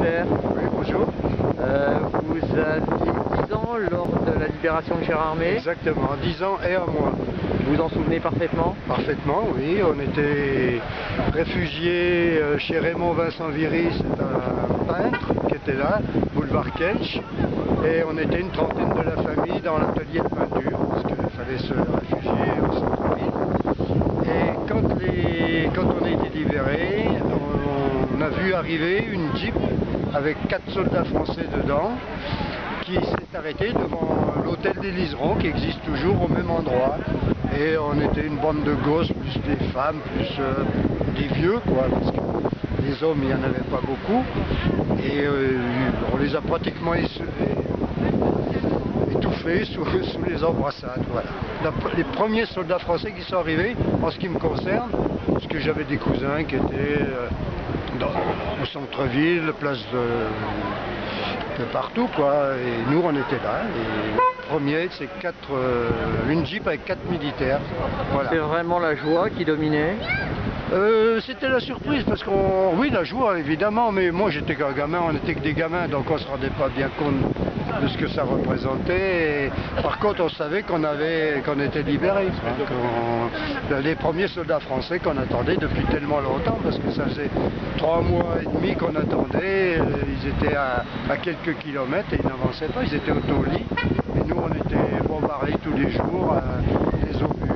commissaire. Oui, bonjour. Vous aviez 10 ans lors de la libération de Gérardmer. Exactement, 10 ans et un mois. Vous vous en souvenez parfaitement? Parfaitement, oui. On était réfugiés chez Raymond Vincent Viry, c'est un peintre qui était là, boulevard Kelch. Et on était une trentaine de la famille dans l'atelier de peinture, parce qu'il fallait se réfugier au centre-ville. Et quand on a été libérés, on a vu arriver une Jeep avec 4 soldats français dedans, qui s'est arrêté devant l'hôtel des Liserons, qui existe toujours au même endroit. Et on était une bande de gosses, plus des femmes, plus des vieux, quoi, parce que les hommes, il n'y en avait pas beaucoup. Et on les a pratiquement étouffés sous les embrassades. Voilà. Les premiers soldats français qui sont arrivés, en ce qui me concerne, parce que j'avais des cousins qui étaient au centre-ville, place de partout, quoi. Et nous, on était là. Et le premier, c'est une Jeep avec 4 militaires. Voilà. C'est vraiment la joie qui dominait? C'était la surprise, parce oui, la joie évidemment, mais moi j'étais qu'un gamin, on était que des gamins, donc on se rendait pas bien compte de ce que ça représentait. Et, par contre, on savait qu'on était libérés, les premiers soldats français qu'on attendait depuis tellement longtemps, parce que ça faisait 3 mois et demi qu'on attendait. Ils étaient à quelques kilomètres et ils n'avançaient pas, ils étaient au Toli, et nous on était bombardés tous les jours, des obus,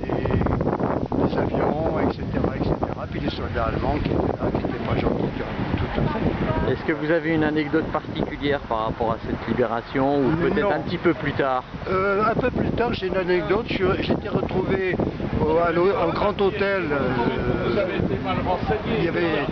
des avions, etc., etc. Puis les soldats allemands qui étaient là, qui n'étaient pas gentils, tout à fait. Est-ce que vous avez une anecdote particulière par rapport à cette libération, ou peut-être un petit peu plus tard? Un peu plus tard, j'ai une anecdote. J'étais retrouvé au Grand Hôtel. Il y avait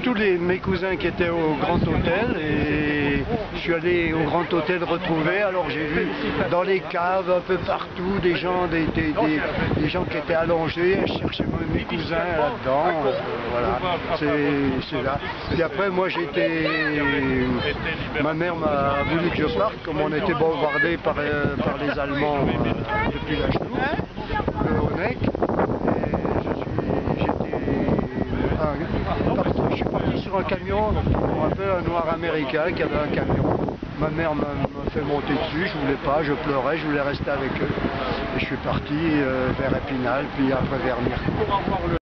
tous mes cousins qui étaient au Grand Hôtel, et je suis allé au Grand Hôtel retrouver. Alors j'ai vu dans les caves un peu partout des gens, des gens qui étaient allongés. Je cherchais mes cousins là-dedans. Voilà, c'est là. Puis après, moi ma mère m'a voulu que je parte, comme on était bombardé par les Allemands depuis la Chenoute, le Honeck. Je suis parti sur un camion, un peu un noir américain qui avait un camion. Ma mère m'a fait monter dessus, je voulais pas, je pleurais, je voulais rester avec eux. Et je suis parti vers Épinal, puis après vers Mirecourt.